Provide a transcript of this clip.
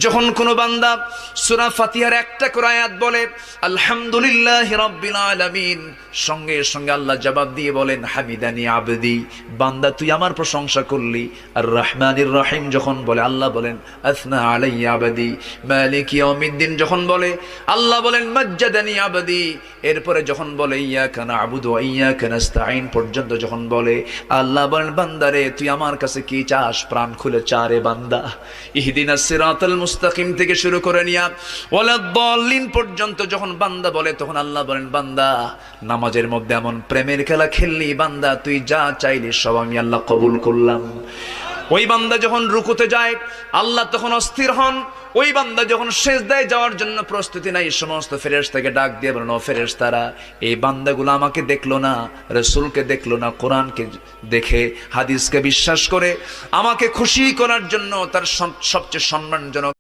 যখন কোনো বান্দা সূরা ফাতিহার একটা করে আয়াত বলে আলহামদুলিল্লাহি রাব্বিল আলামিন, সঙ্গে সঙ্গে আল্লাহ জবাব দিয়ে বলেন হামিদানি আবদি, বান্দা তুই আমার প্রশংসা করলি। আর রহমানির রহিম যখন বলে আল্লাহ বলেন আসনা আলাইয়া আবদি। মালিক ইয়াউমিদ্দিন যখন বলে আল্লাহ বলেন মাজ্জাদানি আবদি। এরপরে যখন বলে ইয়াকা না'বুদু ওয়া ইয়াকা নাস্তাঈন পর্যন্ত যখন বলে আল্লাহ বলেন বান্দারে তুই আমার কাছে কি চাস, প্রাণ খুলে চা রে বান্দা। ইহদিনাস সিরাতাল মুস্তাকিম থেকে শুরু করে নিয়া ওয়ালাদ-দাল্লিন পর্যন্ত যখন বান্দা বলে তখন আল্লাহ বলেন বান্দা নামাজের মধ্যে এমন প্রেমের খেলা খেললি বান্দা, তুই যা চাইলি সব আমি আল্লাহ কবুল করলাম। ওই বান্দা যখন রুকুতে যায় আল্লাহ তখন অস্থির হন। ওই বান্দা যখন সিজদায় যাওয়ার জন্য প্রস্তুতি নাই, সমস্ত ফেরেশতাকে ডাক দিয়ে বলেন ও ফেরেশতারা, এই বান্দাগুলো আমাকে দেখলো না, রাসূলকে দেখলো না, কোরআনকে দেখে হাদিসকে বিশ্বাস করে আমাকে খুশি করার জন্য তার সবচেয়ে সম্মানজনক